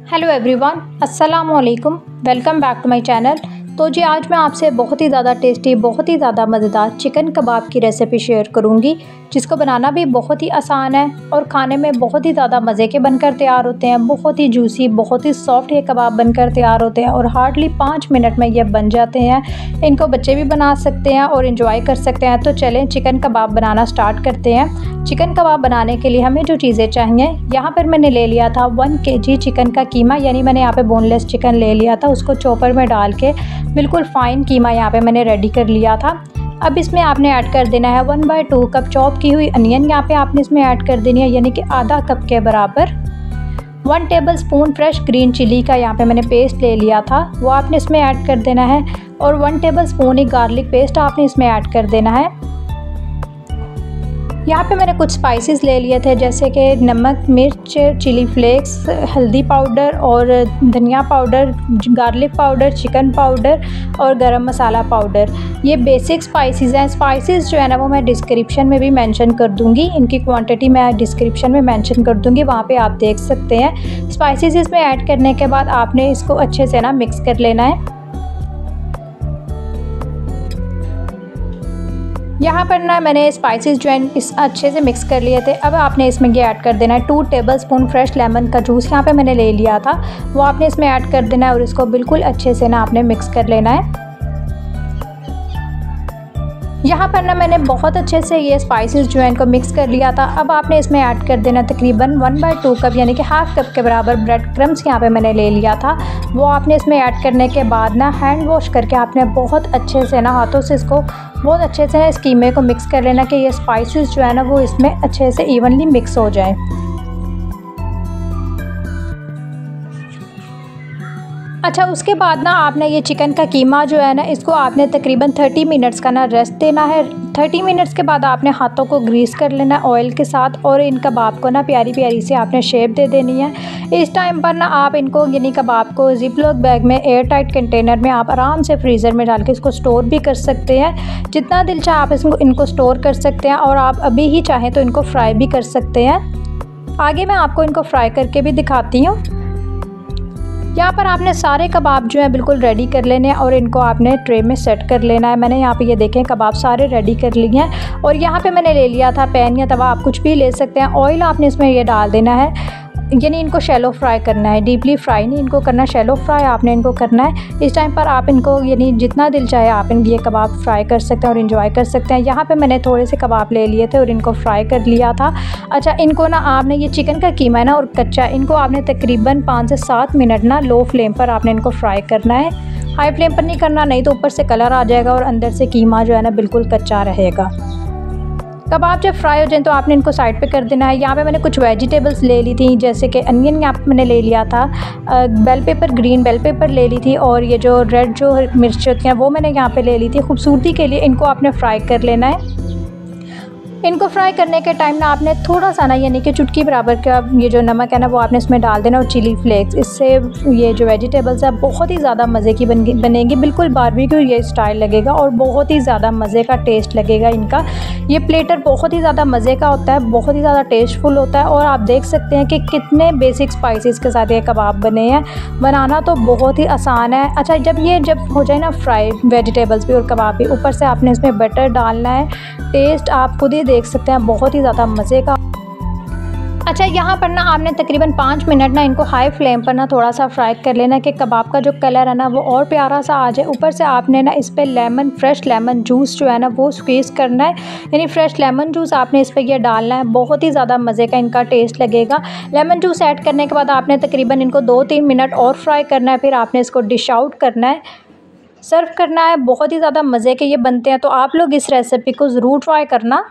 Hello everyone, अस्सलाम वालेकुम। Welcome back to my channel. तो जी आज मैं आपसे बहुत ही ज़्यादा टेस्टी, बहुत ही ज़्यादा मज़ेदार चिकन कबाब की रेसिपी शेयर करूंगी, जिसको बनाना भी बहुत ही आसान है और खाने में बहुत ही ज़्यादा मज़े के बनकर तैयार होते हैं। बहुत ही जूसी, बहुत ही सॉफ्ट ये कबाब बनकर तैयार होते हैं और हार्डली 5 मिनट में ये बन जाते हैं। इनको बच्चे भी बना सकते हैं और इन्जॉय कर सकते हैं। तो चलें चिकन कबाब बनाना स्टार्ट करते हैं। चिकन कबाब बनाने के लिए हमें जो चीज़ें चाहिए, यहाँ पर मैंने ले लिया था 1 kg चिकन का कीमा, यानी मैंने यहाँ पे बोनलेस चिकन ले लिया था। उसको चॉपर में डाल के बिल्कुल फ़ाइन कीमा यहाँ पे मैंने रेडी कर लिया था। अब इसमें आपने ऐड कर देना है 1/2 कप चॉप की हुई अनियन, यहाँ पे आपने इसमें ऐड कर देनी है, यानी कि आधा कप के बराबर। 1 टेबलस्पून फ्रेश ग्रीन चिली का यहाँ पे मैंने पेस्ट ले लिया था, वो आपने इसमें ऐड कर देना है। और 1 टेबलस्पून ही गार्लिक पेस्ट आपने इसमें ऐड कर देना है। यहाँ पे मैंने कुछ स्पाइसेस ले लिए थे, जैसे कि नमक, मिर्च, चिली फ्लेक्स, हल्दी पाउडर और धनिया powder, garlic powder, chicken powder और गरम मसाला पाउडर। ये बेसिक स्पाइसेस हैं। स्पाइसेस जो है ना वो मैं डिस्क्रिप्शन में भी मेंशन कर दूँगी, इनकी क्वांटिटी मैं डिस्क्रिप्शन में मेंशन कर दूँगी, वहाँ पे आप देख सकते हैं। स्पाइसेस इसमें ऐड करने के बाद आपने इसको अच्छे से ना मिक्स कर लेना है। यहाँ पर ना मैंने स्पाइसेस जो है इस अच्छे से मिक्स कर लिए थे। अब आपने इसमें ये ऐड कर देना है 2 टेबलस्पून फ्रेश लेमन का जूस, यहाँ पे मैंने ले लिया था, वो आपने इसमें ऐड कर देना है और इसको बिल्कुल अच्छे से ना आपने मिक्स कर लेना है। यहाँ पर ना मैंने बहुत अच्छे से ये स्पाइसेस जो है इनको मिक्स कर लिया था। अब आपने इसमें ऐड कर देना तकरीबन 1/2 कप, यानी कि हाफ कप के बराबर ब्रेड क्रम्स यहाँ पे मैंने ले लिया था, वो आपने इसमें ऐड करने के बाद ना हैंड वॉश करके आपने बहुत अच्छे से ना हाथों से इसको बहुत अच्छे से इस कीमे को मिक्स कर लेना कि ये स्पाइसेस जो है ना वो इसमें अच्छे से इवनली मिक्स हो जाए। अच्छा, उसके बाद ना आपने ये चिकन का कीमा जो है ना इसको आपने तकरीबन 30 मिनट्स का ना रेस्ट देना है। 30 मिनट्स के बाद आपने हाथों को ग्रीस कर लेना है ऑयल के साथ और इन कबाब को ना प्यारी प्यारी से आपने शेप दे देनी है। इस टाइम पर ना आप इनको यानी कबाब को जिपलॉक बैग में एयर टाइट कंटेनर में आप आराम से फ्रीज़र में डाल के इसको स्टोर भी कर सकते हैं। जितना दिल चाहे आप इनको स्टोर कर सकते हैं और आप अभी ही चाहें तो इनको फ्राई भी कर सकते हैं। आगे मैं आपको इनको फ्राई करके भी दिखाती हूँ। यहाँ पर आपने सारे कबाब जो है बिल्कुल रेडी कर लेने हैं और इनको आपने ट्रे में सेट कर लेना है। मैंने यहाँ पे ये देखें कबाब सारे रेडी कर लिए हैं और यहाँ पे मैंने ले लिया था पैन या तवा, आप कुछ भी ले सकते हैं। ऑयल आपने इसमें ये डाल देना है, यानी इनको शैलो फ्राई करना है, डीपली फ्राई नहीं इनको करना, शैलो फ्राई आपने इनको करना है। इस टाइम पर आप इनको यानी जितना दिल चाहे आप ये कबाब फ्राई कर सकते हैं और इन्जॉय कर सकते हैं। यहाँ पे मैंने थोड़े से कबाब ले लिए थे और इनको फ्राई कर लिया था। अच्छा, इनको ना आपने ये चिकन का कीमा है ना और कच्चा, इनको आपने तकरीबन 5 से 7 मिनट ना लो फ्लेम पर आपने इनको फ्राई करना है। हाई फ्लेम पर नहीं करना, नहीं तो ऊपर से कलर आ जाएगा और अंदर से कीमा जो है ना बिल्कुल कच्चा रहेगा। कबाब जब फ्राई हो जाए तो आपने इनको साइड पे कर देना है। यहाँ पे मैंने कुछ वेजिटेबल्स ले ली थी, जैसे कि अनियन यहाँ पे मैंने ले लिया था, bell pepper, green bell pepper ले ली थी और ये जो रेड जो मिर्च होती हैं वो मैंने यहाँ पे ले ली थी। खूबसूरती के लिए इनको आपने फ्राई कर लेना है। इनको फ्राई करने के टाइम ना आपने थोड़ा सा ना यानी कि चुटकी बराबर का ये जो नमक है ना वो आपने इसमें डाल देना और चिली फ्लेक्स। इससे ये जो वेजिटेबल्स है बहुत ही ज़्यादा मज़े की बनेगी, बिल्कुल बारबेक्यू ये स्टाइल लगेगा और बहुत ही ज़्यादा मज़े का टेस्ट लगेगा इनका। ये प्लेटर बहुत ही ज़्यादा मज़े का होता है, बहुत ही ज़्यादा टेस्टफुल होता है और आप देख सकते हैं कि कितने बेसिक स्पाइसेस के साथ ये कबाब बने हैं। बनाना तो बहुत ही आसान है। अच्छा, जब हो जाए ना फ्राई वेजिटेबल्स भी और कबाब भी, ऊपर से आपने इसमें बटर डालना है। टेस्ट आप खुद ही देख सकते हैं, बहुत ही ज़्यादा मज़े का। अच्छा, यहाँ पर ना आपने तकरीबन 5 मिनट ना इनको हाई फ्लेम पर ना थोड़ा सा फ्राई कर लेना कि कबाब का जो कलर है ना वो और प्यारा सा आ जाए। ऊपर से आपने ना इस पर फ्रेश लेमन जूस जो है ना वो स्क्वीज़ करना है, यानी फ्रेश लेमन जूस आपने इस पर ये डालना है। बहुत ही ज़्यादा मज़े का इनका टेस्ट लगेगा। लेमन जूस ऐड करने के बाद आपने तकरीबन इनको 2-3 मिनट और फ्राई करना है, फिर आपने इसको डिश आउट करना है, सर्व करना है। बहुत ही ज़्यादा मज़े के ये बनते हैं, तो आप लोग इस रेसिपी को ज़रूर ट्राई करना।